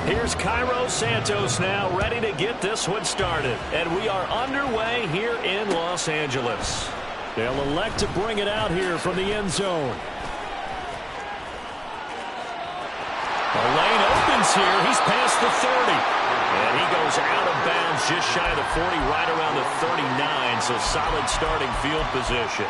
Here's Cairo Santos now ready to get this one started. And we are underway here in Los Angeles. They'll elect to bring it out here from the end zone. The lane opens here. He's past the 30. And he goes out of bounds just shy of the 40, right around the 39. So solid starting field position.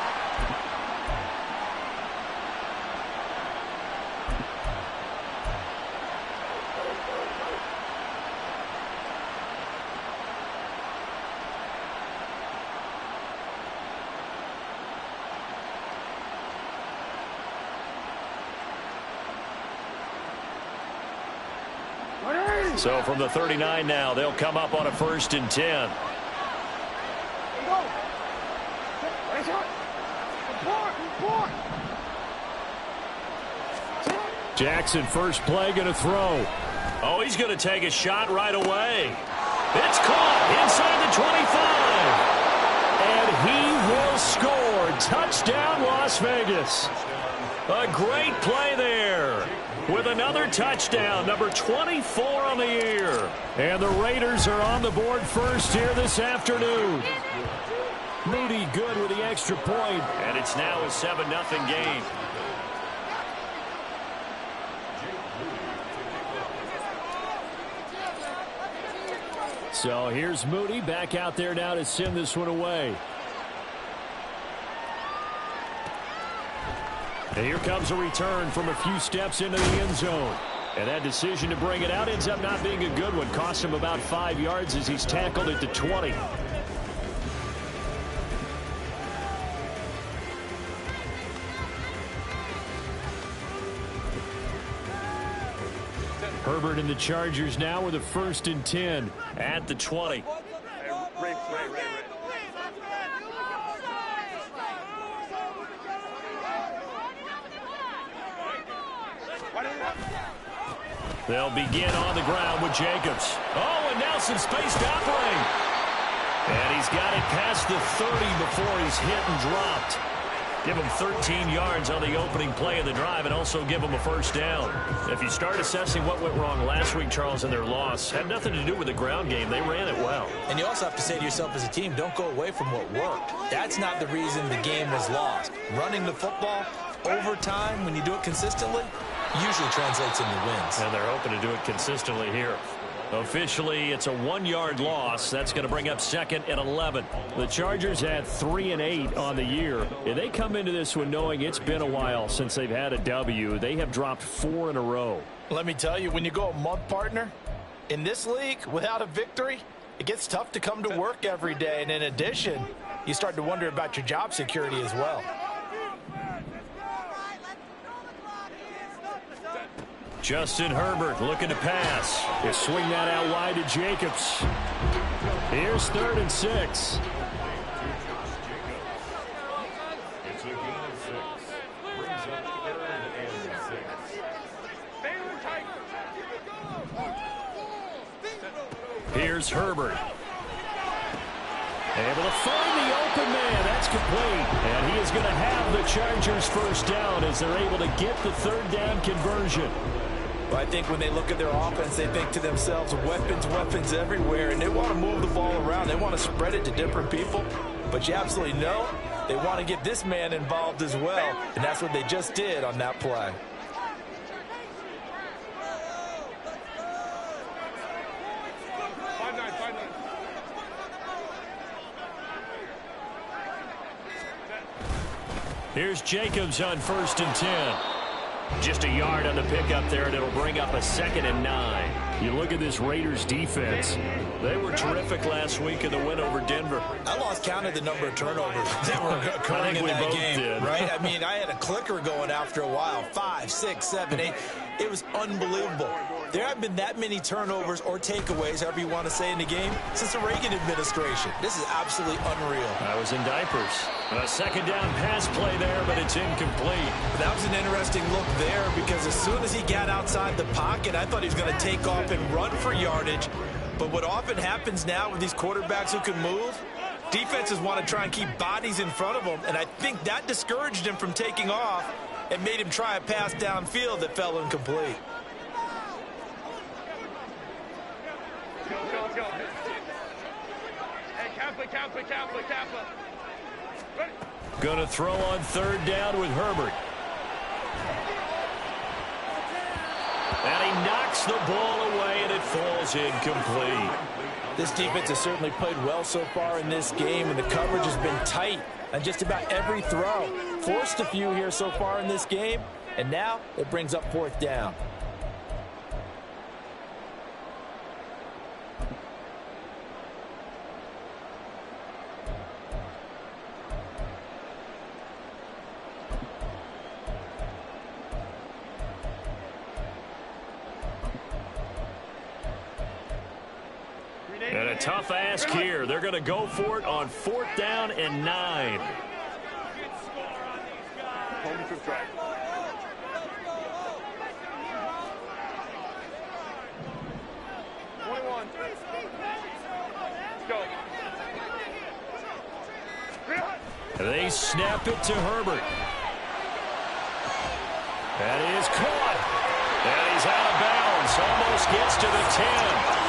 So from the 39 now, they'll come up on a 1st and 10. Jackson, first play, going to throw. Oh, he's going to take a shot right away. It's caught inside the 25. And he will score. Touchdown, Las Vegas. A great play there. With another touchdown, number 24 on the year. And the Raiders are on the board first here this afternoon. Moody good with the extra point. And it's now a 7-0 game. So here's Moody back out there now to send this one away. And here comes a return from a few steps into the end zone. And that decision to bring it out ends up not being a good one. Cost him about 5 yards as he's tackled at the 20. Herbert and the Chargers now with a 1st and 10 at the 20. They'll begin on the ground with Jacobs. Oh, and now some space to operate. And he's got it past the 30 before he's hit and dropped. Give him 13 yards on the opening play of the drive and also give him a 1st down. If you start assessing what went wrong last week, Charles, in their loss, had nothing to do with the ground game. They ran it well. And you also have to say to yourself as a team, don't go away from what worked. That's not the reason the game was lost. Running the football over time, when you do it consistently, usually translates into wins. And they're hoping to do it consistently here. Officially, it's a 1-yard loss. That's going to bring up 2nd and 11. The Chargers had 3 and 8 on the year. And they come into this one knowing it's been a while since they've had a W. They have dropped 4 in a row. Let me tell you, when you go a month, partner, in this league, without a victory, it gets tough to come to work every day. And in addition, you start to wonder about your job security as well. Justin Herbert looking to pass. He'll swing that out wide to Jacobs. Here's 3rd and 6. Here's Herbert. Able to find the open man. That's complete. And he is going to have the Chargers 1st down as they're able to get the 3rd down conversion. Well, I think when they look at their offense, they think to themselves, weapons everywhere, and they want to move the ball around. They want to spread it to different people. But you absolutely know they want to get this man involved as well, and that's what they just did on that play. Here's Jacobs on 1st and 10. Just a yard on the pickup there, and it'll bring up a 2nd and 9. You look at this Raiders defense. They were terrific last week in the win over Denver. I lost count of the number of turnovers that were occurring in that game, right? I mean, I had a clicker going after a while. 5, 6, 7, 8. It was unbelievable. There haven't been that many turnovers or takeaways, however you want to say, in the game since the Reagan administration. This is absolutely unreal. I was in diapers. A 2nd down pass play there, but it's incomplete. That was an interesting look there because as soon as he got outside the pocket, I thought he was going to take off and run for yardage. But what often happens now with these quarterbacks who can move, defenses want to try and keep bodies in front of them, and I think that discouraged him from taking off and made him try a pass downfield that fell incomplete. Going to throw on third down with Herbert. And he knocks the ball away, and it falls incomplete. This defense has certainly played well so far in this game, and the coverage has been tight on just about every throw. Forced a few here so far in this game, and now it brings up fourth down. And a tough ask here. They're going to go for it on fourth down and 9. They snap it to Herbert. That is caught. And he's out of bounds. Almost gets to the 10.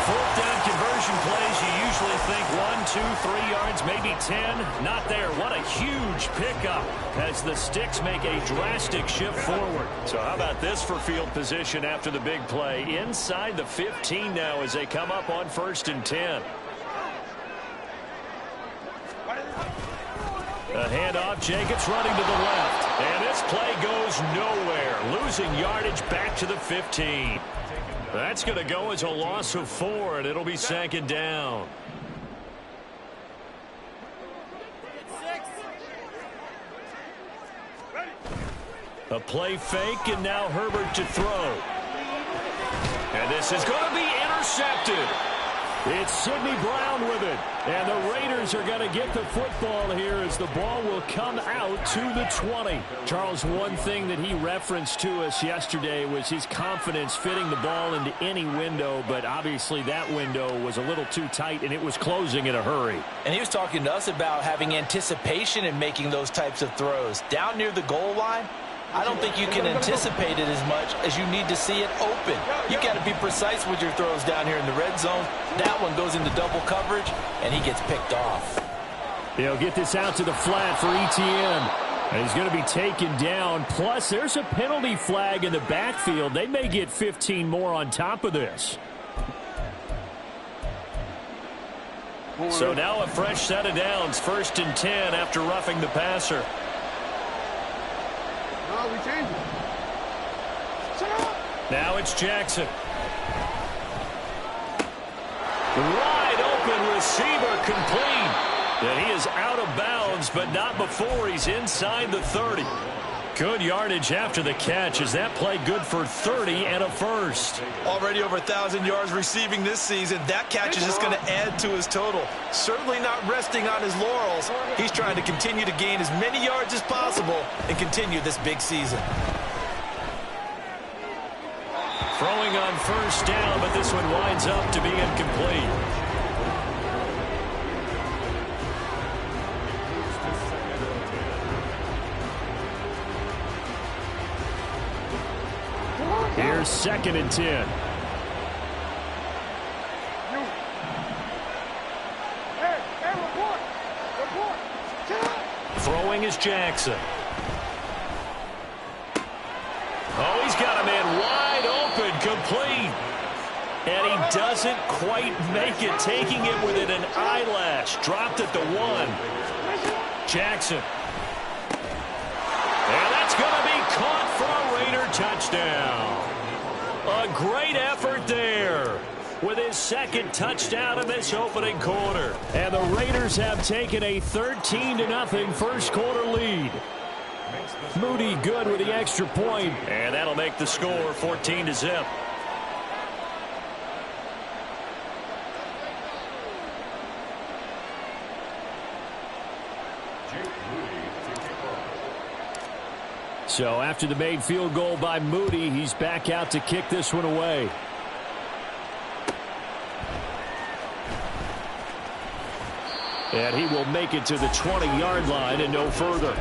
Fourth down conversion plays, you usually think 1, 2, 3 yards, maybe 10. Not there. What a huge pickup as the Sticks make a drastic shift forward. So how about this for field position after the big play? Inside the 15 now as they come up on 1st and 10. A handoff, Jacobs running to the left. And this play goes nowhere. Losing yardage back to the 15. That's going to go as a loss of 4, and it'll be 2nd down. A play fake, and now Herbert to throw. And this is going to be intercepted. It's Sidney Brown with it. And the Raiders are going to get the football here as the ball will come out to the 20. Charles, one thing that he referenced to us yesterday was his confidence fitting the ball into any window, but obviously that window was a little too tight, and it was closing in a hurry. And he was talking to us about having anticipation in making those types of throws. Down near the goal line, I don't think you can anticipate it as much as you need to see it open. You got to be precise with your throws down here in the red zone. That one goes into double coverage, and he gets picked off. They'll get this out to the flat for Etienne. And he's going to be taken down. Plus, there's a penalty flag in the backfield. They may get 15 more on top of this. So now a fresh set of downs. 1st and 10 after roughing the passer. We change it. Now it's Jackson. Wide open receiver complete. And he is out of bounds, but not before he's inside the 30. Good yardage after the catch as that play good for 30 and a first. Already over 1,000 yards receiving this season. That catch is just going to add to his total. Certainly not resting on his laurels. He's trying to continue to gain as many yards as possible and continue this big season. Throwing on 1st down, but this one winds up to be incomplete. Here's 2nd and 10. Throwing is Jackson. Oh, he's got a man wide open, complete. And he doesn't quite make it, taking it within an eyelash. Dropped at the 1. Jackson. And that's going to be caught for a Raider touchdown. A great effort there with his 2nd touchdown in this opening quarter. And the Raiders have taken a 13-0 first quarter lead. Moody good with the extra point, and that'll make the score 14-0. So after the made field goal by Moody, he's back out to kick this one away. And he will make it to the 20-yard line and no further.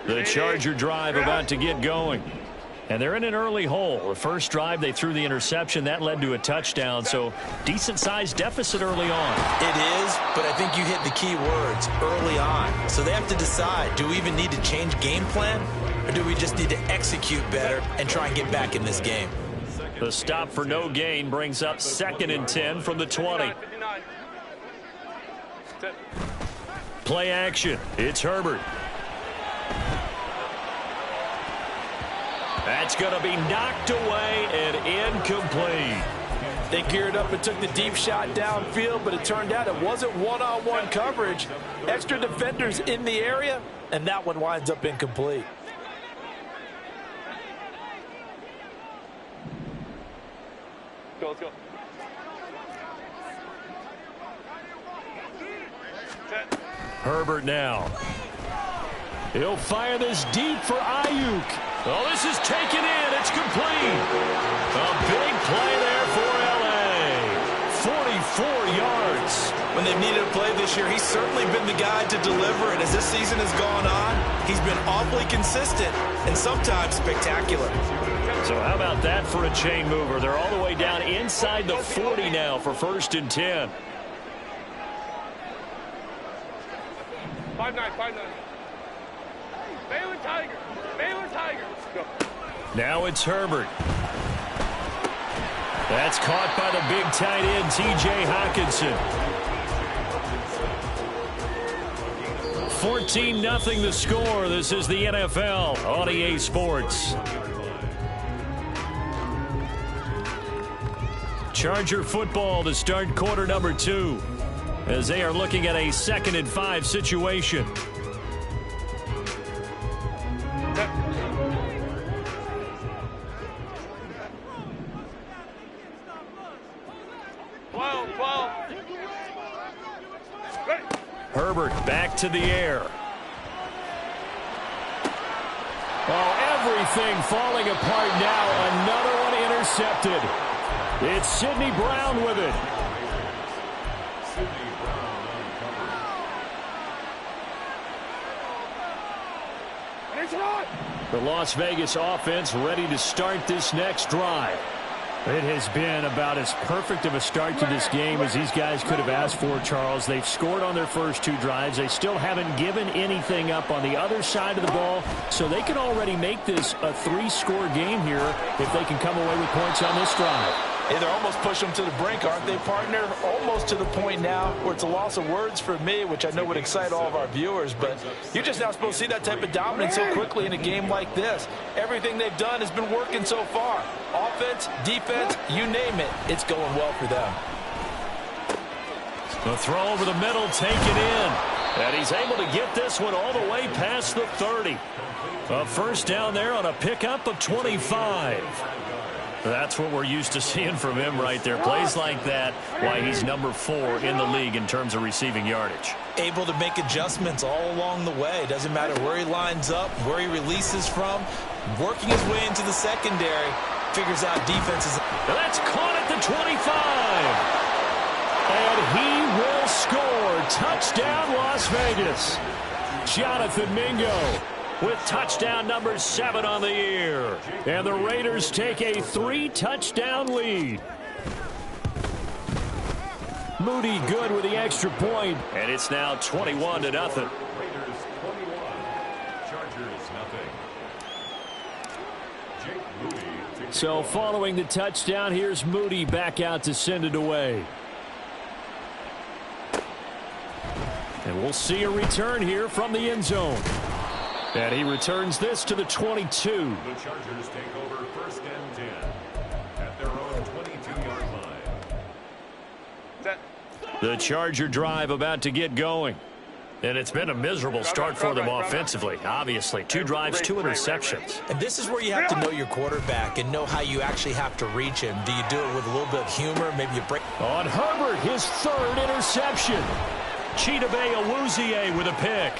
The Charger drive about to get going. And they're in an early hole. The first drive, they threw the interception. That led to a touchdown, so decent-sized deficit early on. It is, but I think you hit the key words, early on. So they have to decide, do we even need to change game plan, or do we just need to execute better and try and get back in this game? The stop for no gain brings up 2nd and 10 from the 20. Play action. It's Herbert. That's going to be knocked away and incomplete. They geared up and took the deep shot downfield, but it turned out it wasn't one-on-one coverage. Extra defenders in the area, and that one winds up incomplete. Let's go. Herbert now. He'll fire this deep for Ayuk. Oh, this is taken in. It's complete. A big play there for L.A. 44 yards. When they've needed a play this year, he's certainly been the guy to deliver. And as this season has gone on, he's been awfully consistent and sometimes spectacular. So how about that for a chain mover? They're all the way down inside the 40 now for 1st and 10. 5-9, 5-9. Baylor Tiger. Baylor Tiger. Go. Now it's Herbert. That's caught by the big tight end, T.J. Hockenson. 14-0 the score. This is the NFL on EA Sports. Charger football to start quarter number 2 as they are looking at a 2nd and 5 situation. Herbert back to the air. Oh, everything falling apart now. Another one intercepted. It's Sidney Brown with it. The Las Vegas offense ready to start this next drive. It has been about as perfect of a start to this game as these guys could have asked for, Charles. They've scored on their first 2 drives. They still haven't given anything up on the other side of the ball, so they can already make this a 3-score game here if they can come away with points on this drive. Yeah, they're almost pushing them to the brink, aren't they, partner? Almost to the point now where it's a loss of words for me, which I know would excite all of our viewers, but you're just not supposed to see that type of dominance so quickly in a game like this. Everything they've done has been working so far. Offense, defense, you name it, it's going well for them. The throw over the middle, taken in. And he's able to get this one all the way past the 30. A first down there on a pickup of 25. That's what we're used to seeing from him right there. Plays like that, why he's number 4 in the league in terms of receiving yardage. Able to make adjustments all along the way. Doesn't matter where he lines up, where he releases from. Working his way into the secondary. Figures out defenses. That's caught at the 25. And he will score. Touchdown, Las Vegas. Jonathan Mingo with touchdown number 7 on the year. And the Raiders take a 3-touchdown lead. Moody good with the extra point. And it's now 21-0. Raiders 21, Chargers nothing. So following the touchdown, here's Moody back out to send it away. And we'll see a return here from the end zone. And he returns this to the 22. The Chargers take over 1st and 10 at their own 22-yard line. The Charger drive about to get going. And it's been a miserable start for them offensively. Obviously, 2 drives, 2 interceptions. And this is where you have to know your quarterback and know how you actually have to reach him. Do you do it with a little bit of humor? Maybe you break. On Herbert, his 3rd interception. Chidobe Awuzie with a pick.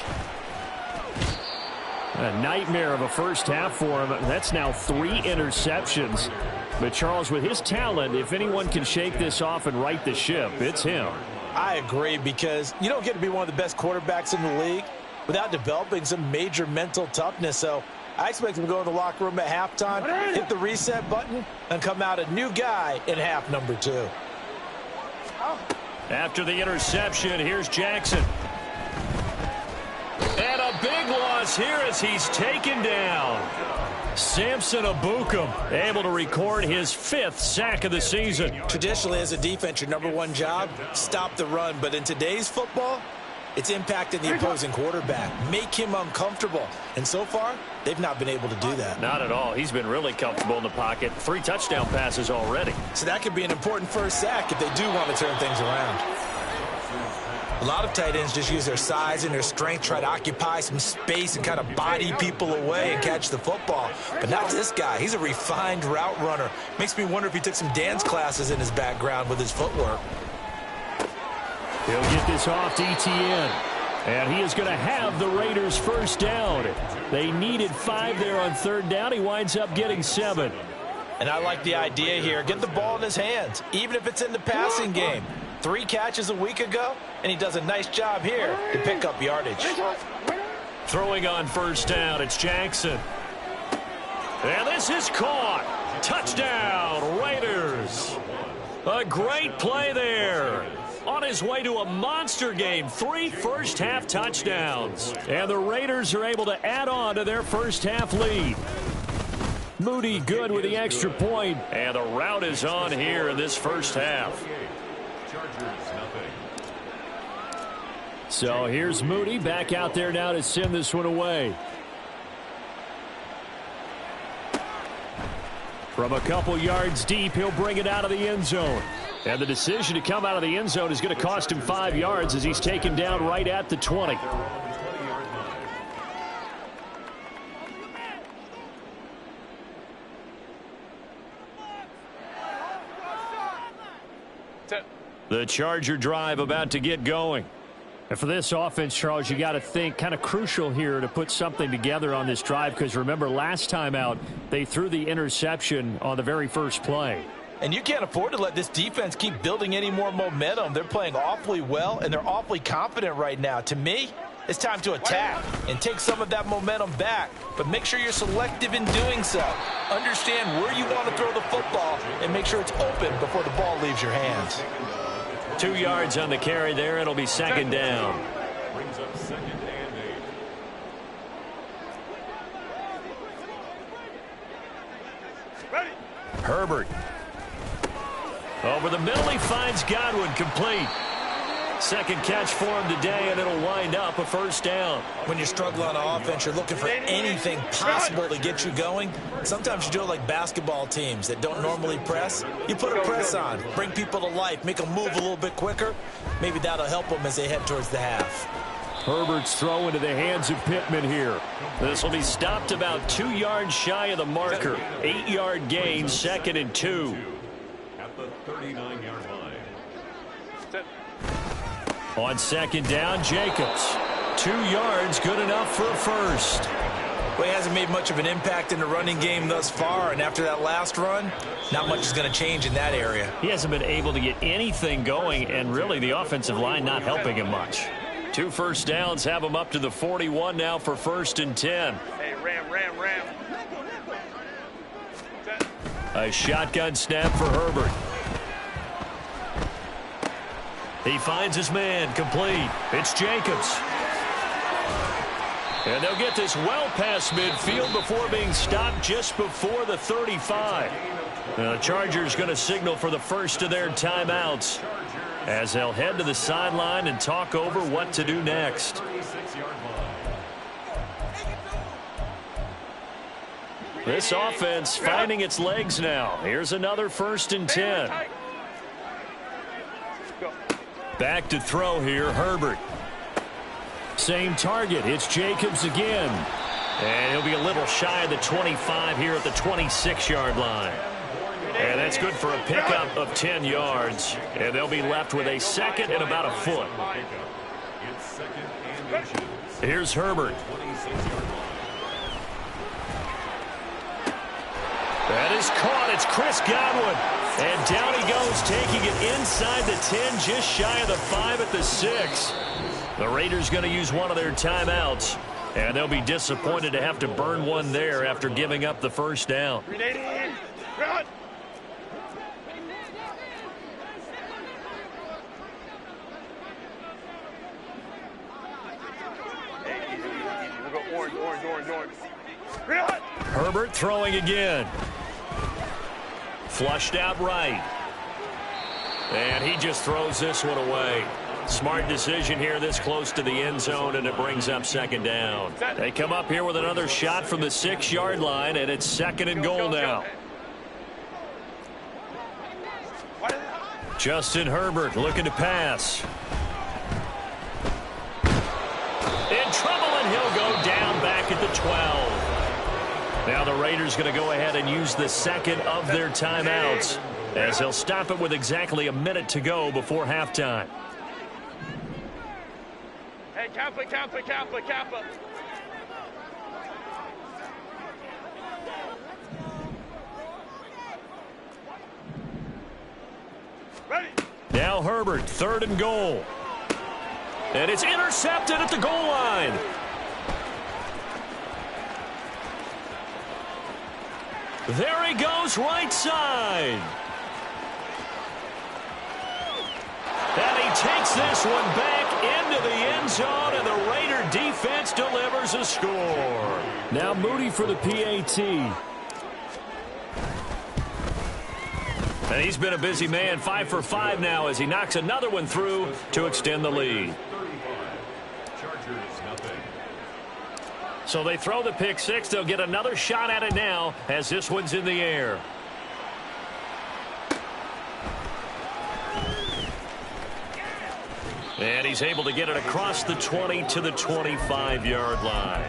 A nightmare of a first half for him. That's now 3 interceptions. But Charles, with his talent, if anyone can shake this off and right the ship, it's him. I agree, because you don't get to be one of the best quarterbacks in the league without developing some major mental toughness. So I expect him to go in the locker room at halftime, hit the reset button, and come out a new guy in half number 2. After the interception, here's Jackson. And a big loss here as he's taken down. Samson Abukum able to record his 5th sack of the season. Traditionally, as a defense, your number 1 job, stop the run. But in today's football, it's impacting the opposing quarterback. Make him uncomfortable. And so far, they've not been able to do that. Not at all. He's been really comfortable in the pocket. 3 touchdown passes already. So that could be an important first sack if they do want to turn things around. A lot of tight ends just use their size and their strength, try to occupy some space and kind of body people away and catch the football. But not this guy. He's a refined route runner. Makes me wonder if he took some dance classes in his background with his footwork. He'll get this off to Etienne. And he is going to have the Raiders first down. They needed 5 there on 3rd down. He winds up getting 7. And I like the idea here. Get the ball in his hands, even if it's in the passing game. 3 catches a week ago, and he does a nice job here to pick up yardage. Throwing on first down, it's Jackson. And this is caught. Touchdown, Raiders. A great play there. On his way to a monster game, 3 first-half touchdowns. And the Raiders are able to add on to their first-half lead. Moody good with the extra point. And the route is on here in this first half. So here's Moody back out there now to send this one away. From a couple yards deep, he'll bring it out of the end zone. And the decision to come out of the end zone is going to cost him 5 yards as he's taken down right at the 20. The Charger drive about to get going. And for this offense, Charles, you got to think kind of crucial here to put something together on this drive, because remember last time out they threw the interception on the very first play. And you can't afford to let this defense keep building any more momentum. They're playing awfully well, and they're awfully confident right now. To me, it's time to attack and take some of that momentum back. But make sure you're selective in doing so. Understand where you want to throw the football and make sure it's open before the ball leaves your hands. 2 yards on the carry there. It'll be 2nd down. Brings up 2nd and 8. Herbert. Over the middle, he finds Godwin, complete. 2nd catch for him today, and it'll wind up a first down. When you struggle on offense, you're looking for anything possible to get you going. Sometimes you do it like basketball teams that don't normally press. You put a press on, bring people to life, make them move a little bit quicker. Maybe that'll help them as they head towards the half. Herbert's throw into the hands of Pittman here. This will be stopped about 2 yards shy of the marker. 8-yard gain, 2nd and 2. At the 39-yard line. On 2nd down, Jacobs. 2 yards, good enough for a first. Well, he hasn't made much of an impact in the running game thus far, and after that last run, not much is going to change in that area. He hasn't been able to get anything going, and really the offensive line not helping him much. 2 first downs have him up to the 41 now for 1st and 10. Hey, ram. A shotgun snap for Herbert. He finds his man, complete. It's Jacobs. And they'll get this well past midfield before being stopped just before the 35. The Chargers going to signal for the first of their timeouts as they'll head to the sideline and talk over what to do next. This offense finding its legs now. Here's another 1st and 10. Back to throw here, Herbert. Same target. It's Jacobs again. And he'll be a little shy of the 25 here at the 26-yard line. And that's good for a pickup of 10 yards. And they'll be left with a 2nd and about a foot. Here's Herbert. That is caught. It's Chris Godwin. And down he goes, taking it inside the 10, just shy of the 5 at the 6. The Raiders going to use one of their timeouts And they'll be disappointed to have to burn one there after giving up the first down. Herbert throwing again. Flushed out right. And he just throws this one away. Smart decision here this close to the end zone, and it brings up second down. They come up here with another shot from the 6-yard line, and it's second and goal now. Justin Herbert looking to pass. In trouble, and he'll go down back at the 12. Now the Raiders going to go ahead and use the second of their timeouts, as they'll stop it with exactly a minute to go before halftime. Hey, Kappa. Ready. Now Herbert, third and goal. And it's intercepted at the goal line. There he goes, right side. And he takes this one back into the end zone, and the Raider defense delivers a score. Now Moody for the PAT. And he's been a busy man, 5 for 5 now as he knocks another one through to extend the lead. So they throw the pick six. They'll get another shot at it now as this one's in the air. And he's able to get it across the 20 to the 25-yard line.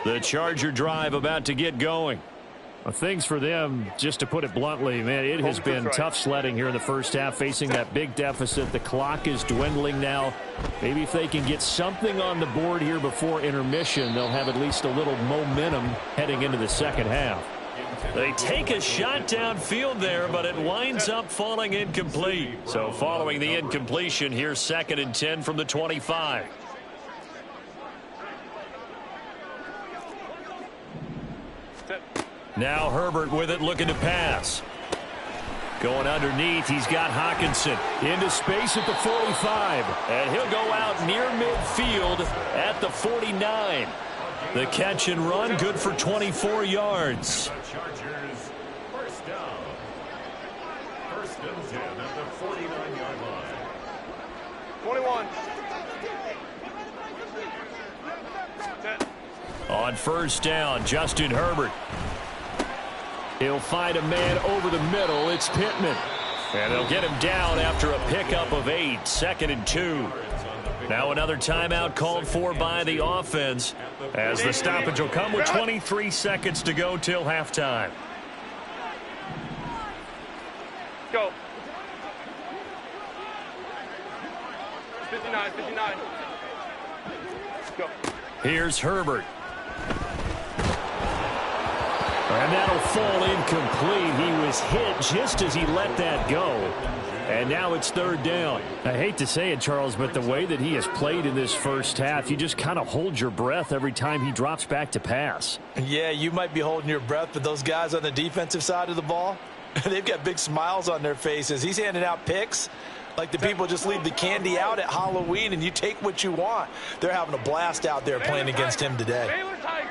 The Charger drive about to get going. Well, things for them, just to put it bluntly, man, it has been tough sledding here in the first half, facing that big deficit. The clock is dwindling now. Maybe if they can get something on the board here before intermission, they'll have at least a little momentum heading into the second half. They take a shot downfield there, but it winds up falling incomplete. So following the incompletion, here's 2nd and 10 from the 25. Now Herbert with it, looking to pass. Going underneath, he's got Hockenson into space at the 45. And he'll go out near midfield at the 49. The catch and run, good for 24 yards. Chargers, first down. 1st and 10 at the 49-yard line. 21. On first down, Justin Herbert. He'll find a man over the middle. It's Pittman. And they'll get him down after a pickup of 8. 2nd and 2. Now another timeout called for by the offense, as the stoppage will come with 23 seconds to go till halftime. Go. 59. Go. Here's Herbert. And that'll fall incomplete. He was hit just as he let that go. And now it's 3rd down. I hate to say it, Charles, but the way that he has played in this first half, you just kind of hold your breath every time he drops back to pass. Yeah, you might be holding your breath, but those guys on the defensive side of the ball, they've got big smiles on their faces. He's handing out picks like the people just leave the candy out at Halloween and you take what you want. They're having a blast out there playing against him today. Baylor Tiger.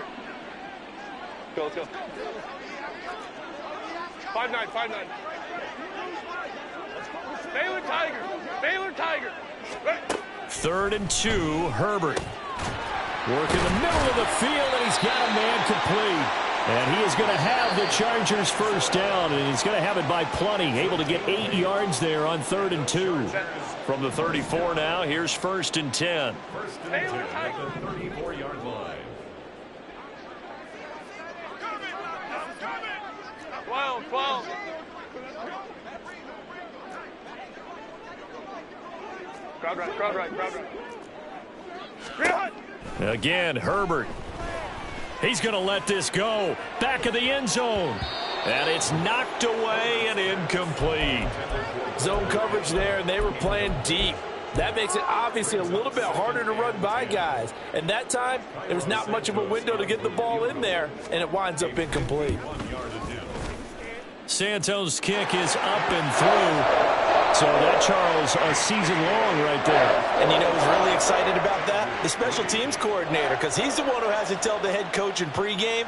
Go, let's go. 5-9. Baylor Tiger. Ready. 3rd and 2, Herbert. Working the middle of the field, and he's got a man complete. And he is going to have the Chargers first down, and he's going to have it by plenty. Able to get 8 yards there on 3rd and 2. From the 34 now, here's 1st and 10. 1st and 10 at the 34-yard line. 12. Crowd right. Again, Herbert. He's going to let this go. Back of the end zone. And it's knocked away and incomplete. Zone coverage there, and they were playing deep. That makes it obviously a little bit harder to run by guys. And that time, there was not much of a window to get the ball in there, and it winds up incomplete. Santos' kick is up and through. So that, Charles, a season long right there. And you know who's really excited about that? The special teams coordinator, because he's the one who has to tell the head coach in pregame,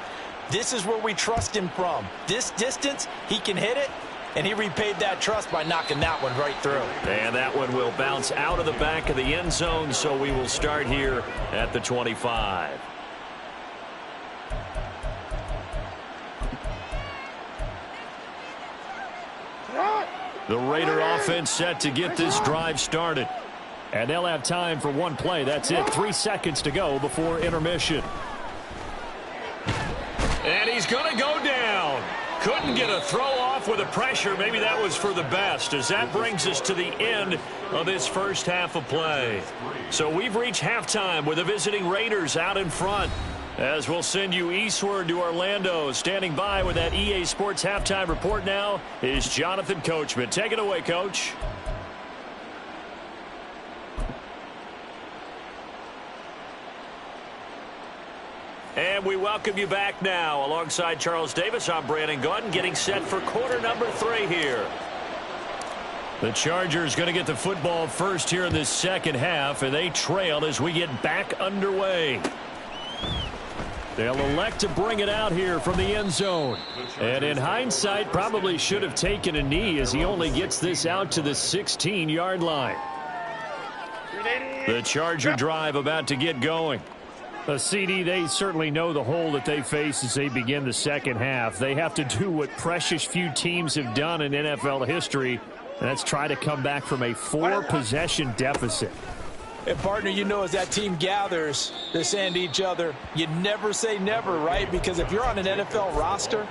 this is where we trust him from. This distance, he can hit it, and he repaid that trust by knocking that one right through. And that one will bounce out of the back of the end zone, so we will start here at the 25. The Raider offense set to get this drive started. And they'll have time for one play. That's it. 3 seconds to go before intermission. And he's going to go down. Couldn't get a throw off with the pressure. Maybe that was for the best, as that brings us to the end of this first half of play. So we've reached halftime with the visiting Raiders out in front. As we'll send you eastward to Orlando. Standing by with that EA Sports halftime report now is Jonathan Coachman. Take it away, Coach. And we welcome you back now. Alongside Charles Davis, I'm Brandon Gaudin, getting set for quarter number 3 here. The Chargers going to get the football first here in this second half, and they trail as we get back underway. They'll elect to bring it out here from the end zone. And in hindsight, probably should have taken a knee as he only gets this out to the 16-yard line. The Charger drive about to get going. CD, they certainly know the hole that they face as they begin the second half. They have to do what precious few teams have done in NFL history, and that's try to come back from a 4-possession deficit. And, partner, you know, as that team gathers, they're saying to each other, you never say never, right? Because if you're on an NFL roster,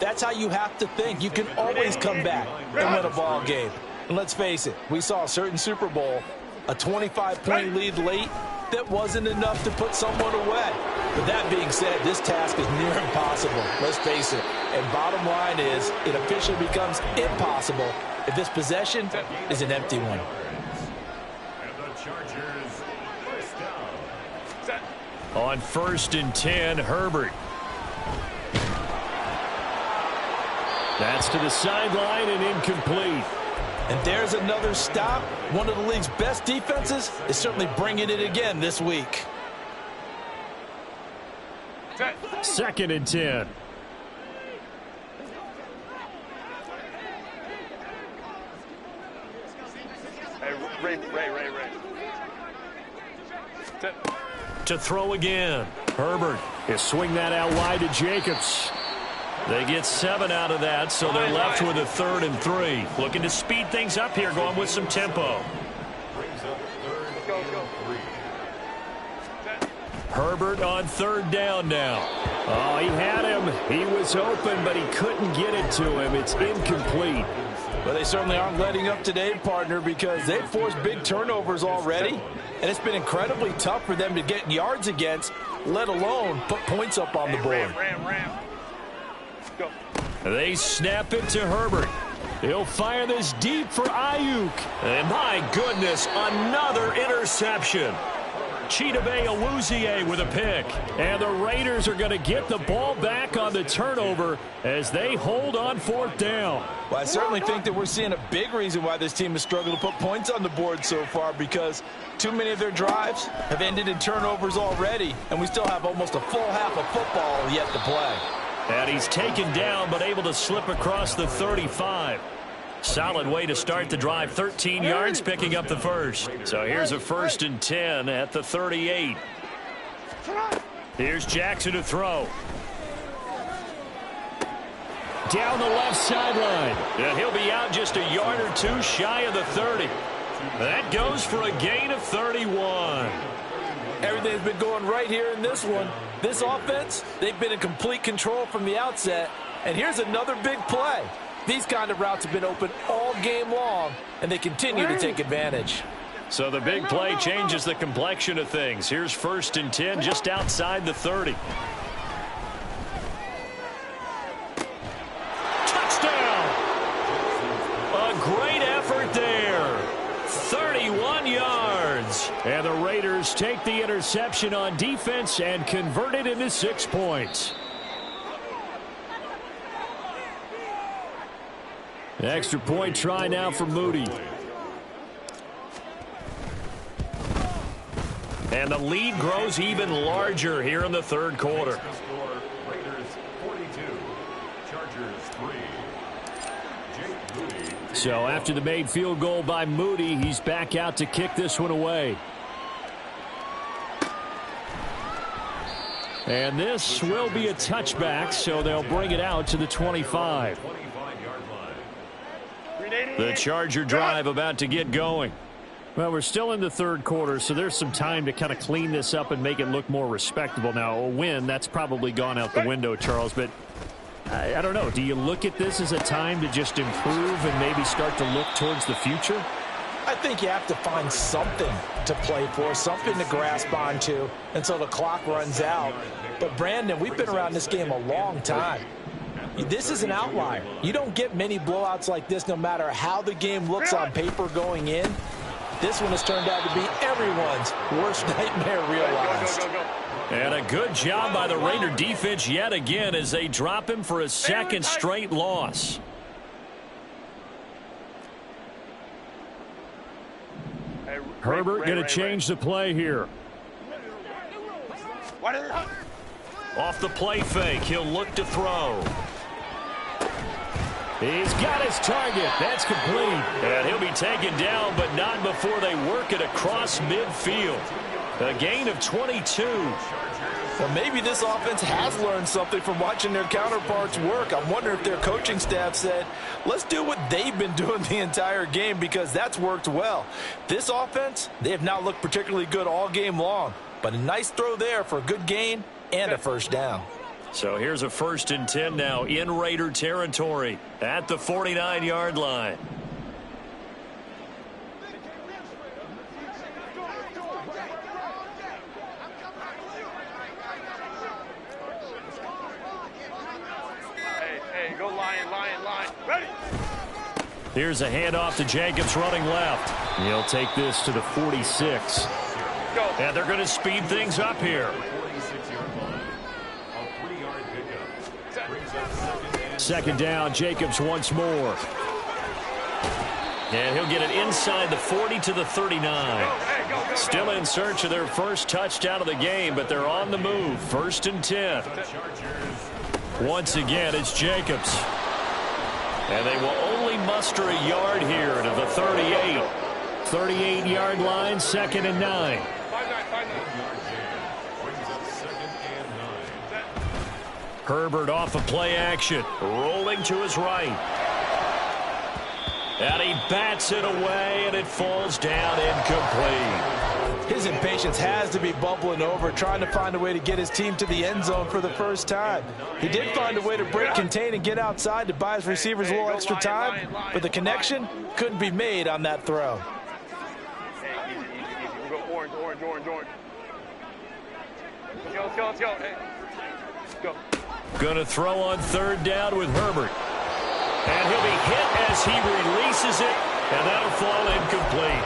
that's how you have to think. You can always come back and win a ball game. And let's face it, we saw a certain Super Bowl, a 25-point lead late, that wasn't enough to put someone away. But that being said, this task is near impossible. Let's face it. And bottom line is, it officially becomes impossible if this possession is an empty one. On 1st and 10, Herbert. That's to the sideline and incomplete. And there's another stop. One of the league's best defenses is certainly bringing it again this week. 2nd and 10. Hey, Ray. To throw again. Herbert. He'll swing that out wide to Jacobs. They get 7 out of that, so they're left with a 3rd and 3. Looking to speed things up here, going with some tempo. Herbert on 3rd down now. Oh, he had him. He was open, but he couldn't get it to him. It's incomplete. Well, they certainly aren't letting up today, partner, because they've forced big turnovers already. And it's been incredibly tough for them to get yards against, let alone put points up on the board. Ram. Go. They snap it to Herbert. He'll fire this deep for Ayuk. And my goodness, another interception. Chidobe Awuzie with a pick. And the Raiders are going to get the ball back on the turnover as they hold on 4th down. Well, I certainly think that we're seeing a big reason why this team has struggled to put points on the board so far, because too many of their drives have ended in turnovers already, and we still have almost a full half of football yet to play. And he's taken down but able to slip across the 35. Solid way to start the drive. 13 yards, picking up the first. So here's a 1st and 10 at the 38. Here's Jackson to throw. Down the left sideline. And he'll be out just a yard or 2 shy of the 30. That goes for a gain of 31. Everything's been going right here in this one. This offense, they've been in complete control from the outset. And here's another big play. These kind of routes have been open all game long, and they continue to take advantage. So the big play changes the complexion of things. Here's 1st and 10 just outside the 30. Touchdown! A great effort there. 31 yards. Woods. And the Raiders take the interception on defense and convert it into 6 points. Extra point try now for Moody. And the lead grows even larger here in the third quarter. Raiders 42, Chargers 3. So after the made field goal by Moody, he's back out to kick this one away. And this will be a touchback, so they'll bring it out to the 25. The Charger drive about to get going. Well, we're still in the third quarter, so there's some time to kind of clean this up and make it look more respectable. Now, a win, that's probably gone out the window, Charles, but I don't know. Do you look at this as a time to just improve and maybe start to look towards the future? I think you have to find something to play for, something to grasp onto until the clock runs out. But, Brandon, we've been around this game a long time. This is an outlier. You don't get many blowouts like this no matter how the game looks on paper going in. This one has turned out to be everyone's worst nightmare realized. And a good job by the Raider defense yet again as they drop him for a second straight loss. Herbert going to change the play here. Off the play fake, he'll look to throw. He's got his target. That's complete. And he'll be taken down, but not before they work it across midfield. A gain of 22. Well, maybe this offense has learned something from watching their counterparts work. I'm wondering if their coaching staff said, let's do what they've been doing the entire game because that's worked well. This offense, they have not looked particularly good all game long. But a nice throw there for a good gain and a first down. So here's a 1st and 10 now in Raider territory at the 49-yard line. Hey, go Lion. Ready? Here's a handoff to Jacobs running left. He'll take this to the 46. Go. And they're going to speed things up here. Second down, Jacobs once more. And he'll get it inside the 40 to the 39. Still in search of their first touchdown of the game, but they're on the move. 1st and 10. Once again, it's Jacobs. And they will only muster a yard here to the 38. 38-yard line, 2nd and 9. Herbert off of play action, rolling to his right. And he bats it away, and it falls down incomplete. His impatience has to be bubbling over, trying to find a way to get his team to the end zone for the first time. He did find a way to break, contain, and get outside to buy his receivers a little extra time, but the connection couldn't be made on that throw. Hey, easy. We'll go orange. Let's go. Hey. Let's go. Going to throw on 3rd down with Herbert. And he'll be hit as he releases it, and that'll fall incomplete.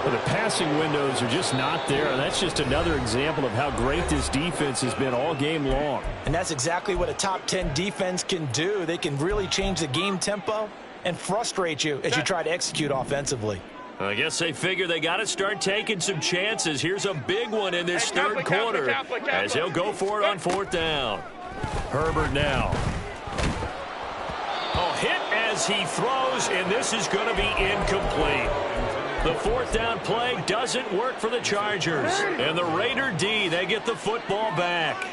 Well, the passing windows are just not there, and that's just another example of how great this defense has been all game long. And that's exactly what a top 10 defense can do. They can really change the game tempo and frustrate you as you try to execute offensively. I guess they figure they got to start taking some chances. Here's a big one in this third quarter as he'll go for it on 4th down. Herbert now. Hit as he throws, and this is going to be incomplete. The 4th down play doesn't work for the Chargers. And the Raider D, they get the football back.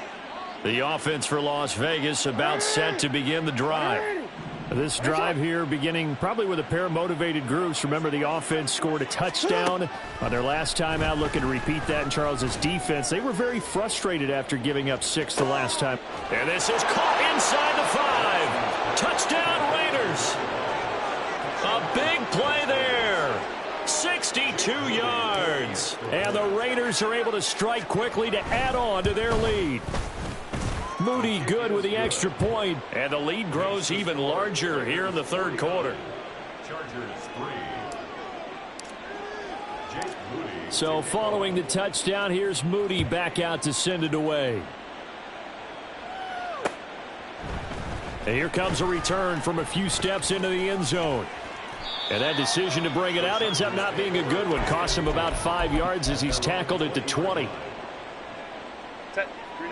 The offense for Las Vegas about set to begin the drive. This drive here beginning probably with a pair of motivated groups. Remember, the offense scored a touchdown on their last time out. Looking to repeat that in Charles' defense. They were very frustrated after giving up 6 the last time. And this is caught inside the 5. Touchdown Raiders. A big play there. 62 yards. And the Raiders are able to strike quickly to add on to their lead. Moody good with the extra point, and the lead grows even larger here in the third quarter. Chargers 3. Jake Moody. So following the touchdown, here's Moody back out to send it away. And here comes a return from a few steps into the end zone. And that decision to bring it out ends up not being a good one. Cost him about 5 yards as he's tackled at the 20.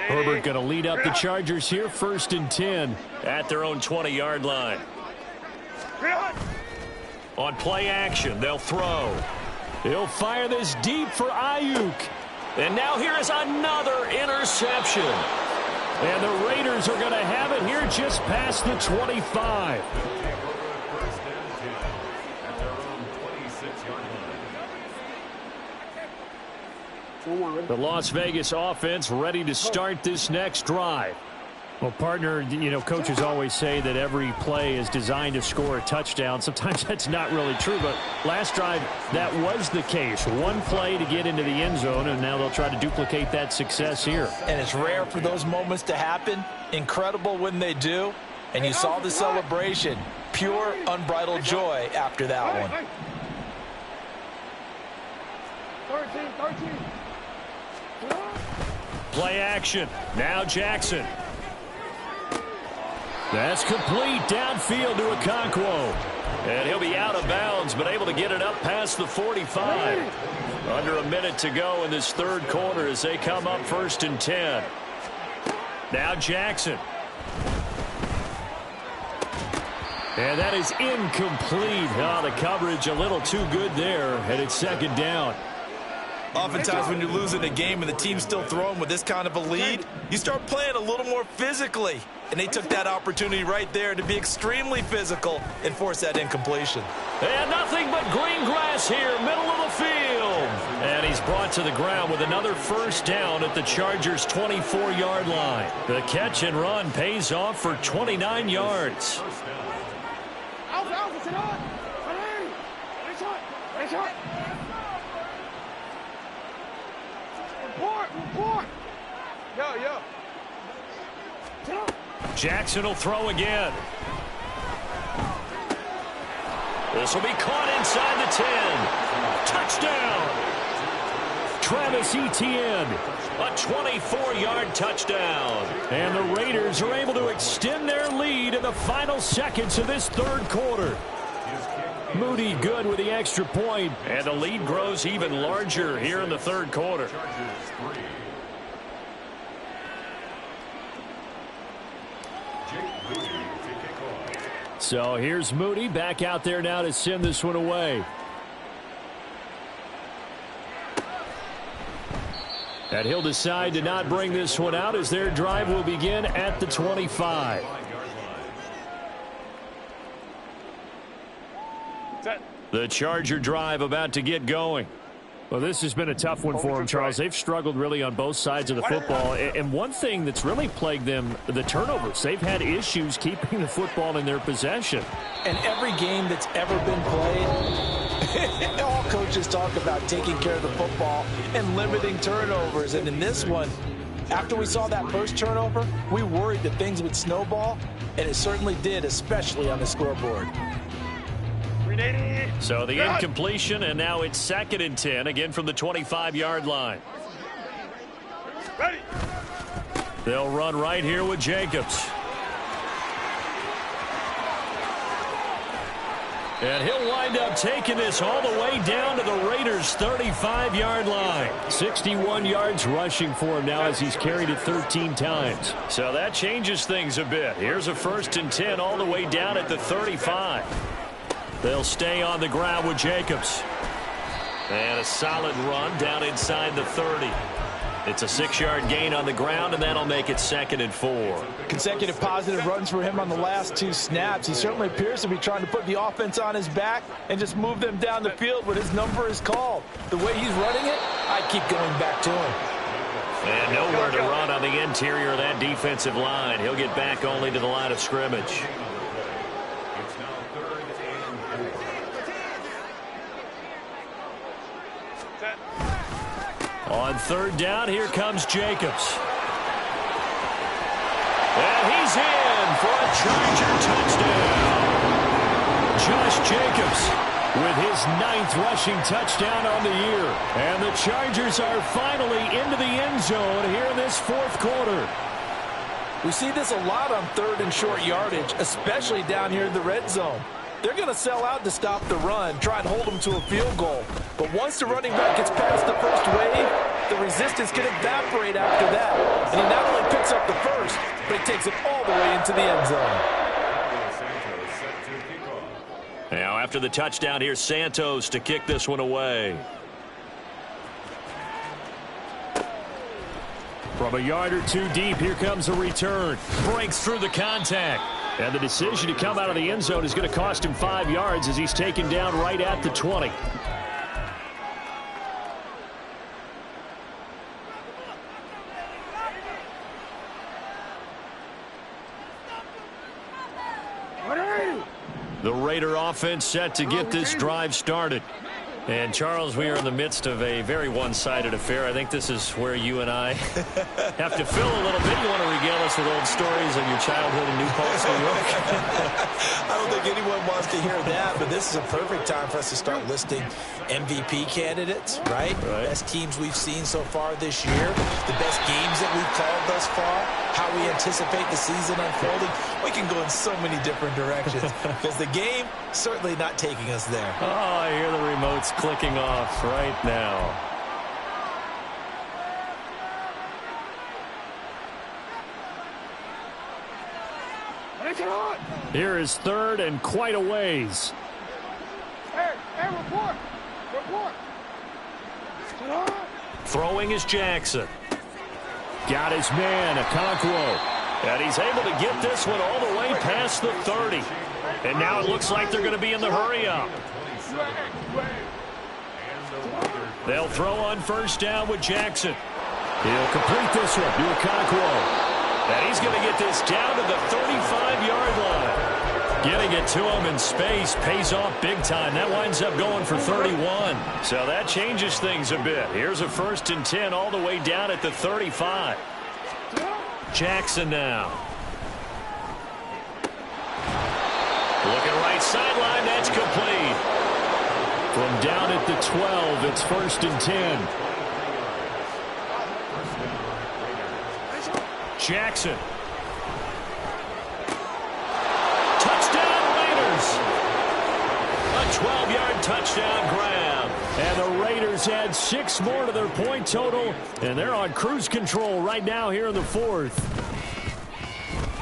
Herbert going to lead up the Chargers here, 1st and 10 at their own 20-yard line. On play action, they'll throw. He'll fire this deep for Ayuk. And now here is another interception. And the Raiders are going to have it here just past the 25. The Las Vegas offense ready to start this next drive. Well, partner, you know, coaches always say that every play is designed to score a touchdown. Sometimes that's not really true, but last drive, that was the case. One play to get into the end zone, and now they'll try to duplicate that success here. And it's rare for those moments to happen. Incredible when they do. And you saw the celebration. Pure, unbridled joy after that one. 13. Play action. Now Jackson. That's complete downfield to Okonkwo. And he'll be out of bounds, but able to get it up past the 45. Under a minute to go in this third quarter as they come up 1st and 10. Now Jackson. And that is incomplete. Oh, the coverage a little too good there, and it's 2nd down. Oftentimes when you're losing a game and the team's still throwing with this kind of a lead, you start playing a little more physically. And they took that opportunity right there to be extremely physical and force that incompletion. And nothing but green grass here, middle of the field. And he's brought to the ground with another 1st down at the Chargers' 24-yard line. The catch and run pays off for 29 yards. Report. Yo. Jackson will throw again. This will be caught inside the 10. Touchdown. Travis Etienne. A 24-yard touchdown. And the Raiders are able to extend their lead in the final seconds of this third quarter. Moody good with the extra point. And the lead grows even larger here in the third quarter. So here's Moody back out there now to send this one away. And he'll decide to not bring this one out as their drive will begin at the 25. The Charger drive about to get going. Well, this has been a tough one for them, Charles. They've struggled really on both sides of the football. And one thing that's really plagued them, the turnovers. They've had issues keeping the football in their possession. And every game that's ever been played, all coaches talk about taking care of the football and limiting turnovers. And in this one, after we saw that first turnover, we worried that things would snowball, and it certainly did, especially on the scoreboard. So the incompletion, and now it's 2nd and 10, again from the 25-yard line. Ready. They'll run right here with Jacobs. And he'll wind up taking this all the way down to the Raiders' 35-yard line. 61 yards rushing for him now as he's carried it 13 times. So that changes things a bit. Here's a 1st and 10 all the way down at the 35. They'll stay on the ground with Jacobs. And a solid run down inside the 30. It's a 6-yard gain on the ground, and that'll make it 2nd and 4. Consecutive positive runs for him on the last 2 snaps. He certainly appears to be trying to put the offense on his back and just move them down the field when his number is called. The way he's running it, I keep going back to him. And nowhere to run on the interior of that defensive line. He'll get back only to the line of scrimmage. On 3rd down, here comes Jacobs. And he's in for a Charger touchdown. Josh Jacobs with his 9th rushing touchdown on the year. And the Chargers are finally into the end zone here in this 4th quarter. We see this a lot on 3rd and short yardage, especially down here in the red zone. They're going to sell out to stop the run, try and hold them to a field goal. But once the running back gets past the first wave, the resistance can evaporate after that. And he not only picks up the first, but he takes it all the way into the end zone. Now, after the touchdown, here's Santos to kick this one away. From a yard or two deep, here comes a return. Breaks through the contact. And the decision to come out of the end zone is going to cost him 5 yards as he's taken down right at the 20. The Raider offense set to get this drive started. And, Charles, we are in the midst of a very one-sided affair. I think this is where you and I have to fill a little bit. You want to regale us with old stories of your childhood in New Paltz, New York? I don't think anyone wants to hear that, but this is a perfect time for us to start listing MVP candidates, right? Best teams we've seen so far this year, the best games that we've called thus far, how we anticipate the season unfolding. We can go in so many different directions because the game certainly not taking us there. Oh, I hear the remotes clicking off right now. Here is 3rd and quite a ways. Hey, report. Throwing is Jackson. Got his man, Okonkwo. And he's able to get this one all the way past the 30. And now it looks like they're going to be in the hurry-up. They'll throw on 1st down with Jackson. He'll complete this one to Okonkwo. And he's going to get this down to the 35-yard line. Getting it to him in space pays off big time. That winds up going for 31. So that changes things a bit. Here's a 1st and 10 all the way down at the 35. Jackson now. Looking right sideline. That's complete. From down at the 12, it's 1st and 10. Jackson. Touchdown Raiders. A 12-yard touchdown grab. And the Raiders add 6 more to their point total. And they're on cruise control right now here in the 4th.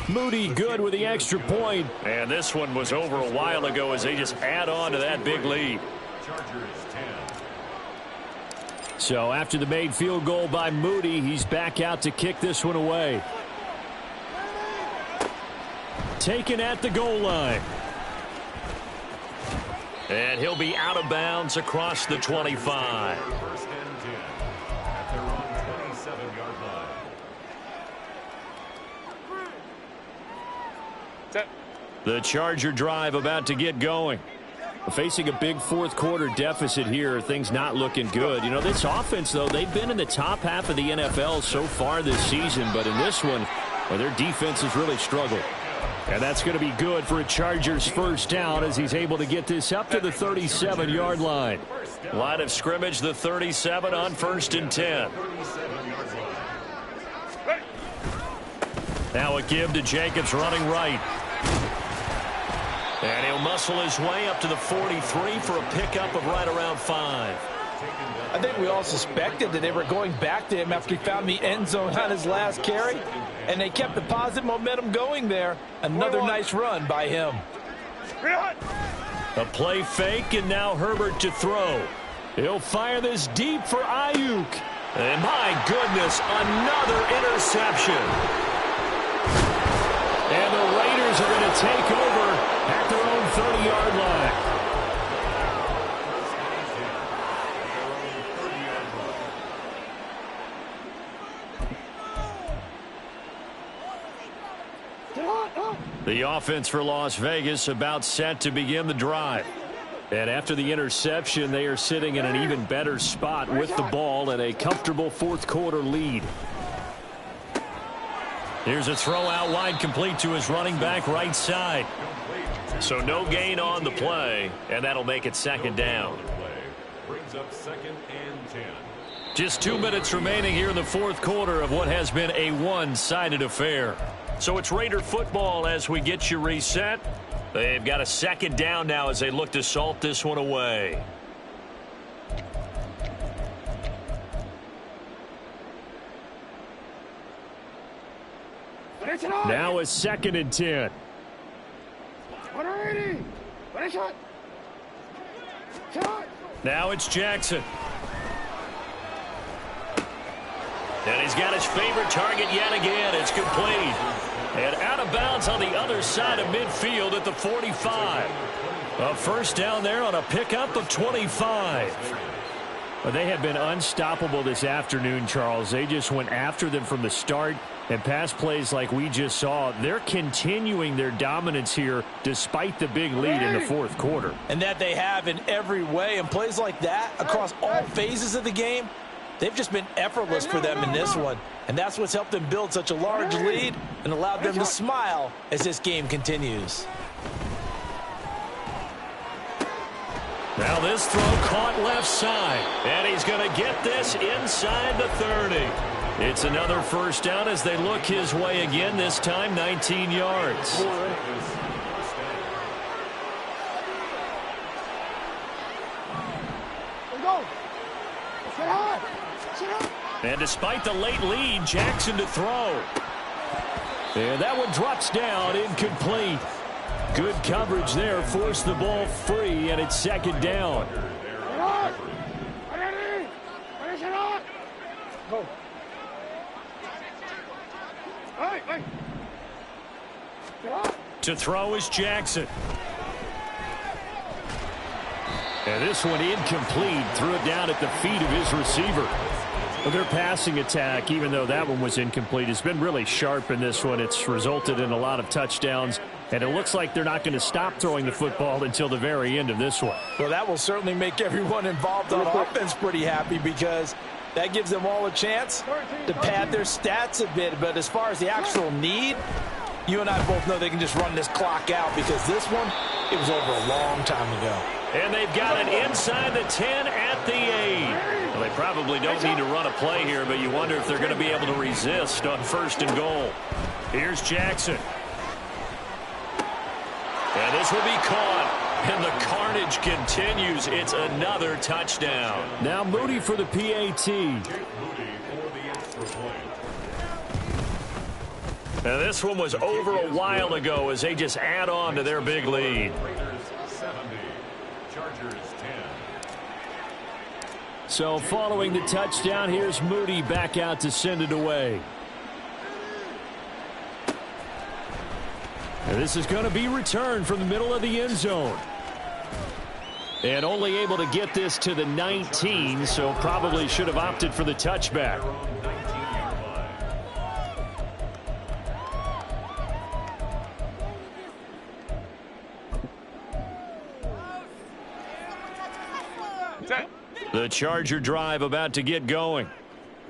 Moody good with the extra point. And this one was over a while ago as they just add on to that big lead. So after the made field goal by Moody, he's back out to kick this one away. Taken at the goal line. And he'll be out of bounds across the 25. At their own 27-yard line. The Charger drive about to get going. Facing a big 4th quarter deficit here, things not looking good. You know, this offense, though, they've been in the top half of the NFL so far this season, but in this one, well, their defense has really struggled. And that's going to be good for a Chargers 1st down as he's able to get this up to the 37-yard line. Line of scrimmage, the 37 on 1st and 10. Now a give to Jacobs running right. And he'll muscle his way up to the 43 for a pickup of right around 5. I think we all suspected that they were going back to him after he found the end zone on his last carry, and they kept the positive momentum going there. Another nice run by him. A play fake, and now Herbert to throw. He'll fire this deep for Ayuk. And my goodness, another interception. And the Raiders are going to take over at their own 30-yard line. The offense for Las Vegas about set to begin the drive. And after the interception, they are sitting in an even better spot with the ball and a comfortable 4th quarter lead. Here's a throw out wide, complete to his running back right side. So no gain on the play, and that'll make it second down. Brings up 2nd and 10. Just 2 minutes remaining here in the fourth quarter of what has been a one-sided affair. So it's Raider football as we get you reset. They've got a second down now as they look to salt this one away. Now it's 2nd and 10. Now it's Jackson. And he's got his favorite target yet again. It's complete. And out of bounds on the other side of midfield at the 45. A first down there on a pickup of 25. Well, they have been unstoppable this afternoon, Charles. They just went after them from the start. And pass plays like we just saw, they're continuing their dominance here despite the big lead in the fourth quarter. And that they have in every way. And plays like that across all phases of the game, they've just been effortless for them in this one. And that's what's helped them build such a large lead and allowed them to smile as this game continues. Now this throw caught left side. And he's going to get this inside the 30. It's another first down as they look his way again, this time 19 yards. And despite the late lead, Jackson to throw. And that one drops down, incomplete. Good coverage there, forced the ball free, and it's second down. Go. To throw is Jackson. And this one incomplete. Threw it down at the feet of his receiver. Well, their passing attack, even though that one was incomplete, has been really sharp in this one. It's resulted in a lot of touchdowns. And it looks like they're not going to stop throwing the football until the very end of this one. Well, that will certainly make everyone involved on offense pretty happy because that gives them all a chance to pad their stats a bit. But as far as the actual need, you and I both know they can just run this clock out because this one, it was over a long time ago. And they've got it inside the 10 at the 8. Well, they probably don't need to run a play here, but you wonder if they're going to be able to resist on 1st and goal. Here's Jackson. And this will be caught. And the carnage continues. It's another touchdown. Now Moody for the PAT. Now this one was over a while ago as they just add on to their big lead. So following the touchdown, here's Moody back out to send it away. And this is going to be returned from the middle of the end zone. And only able to get this to the 19, so probably should have opted for the touchback. The Charger drive about to get going.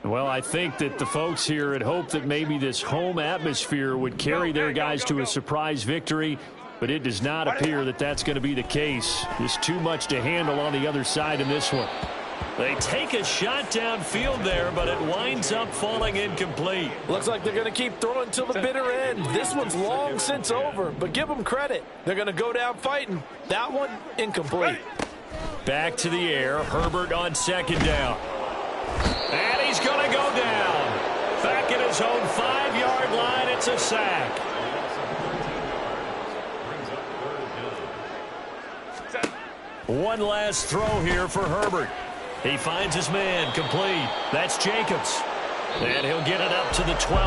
Well, I think that the folks here had hoped that maybe this home atmosphere would carry their guys to a surprise victory, but it does not appear that that's going to be the case. There's too much to handle on the other side in this one. They take a shot downfield there, but it winds up falling incomplete. Looks like they're going to keep throwing till the bitter end. This one's long since over, but give them credit. They're going to go down fighting. That one, incomplete. Back to the air. Herbert on 2nd down. And he's going to go down. Back at his own 5-yard line. It's a sack. One last throw here for Herbert. He finds his man complete. That's Jacobs. And he'll get it up to the 12.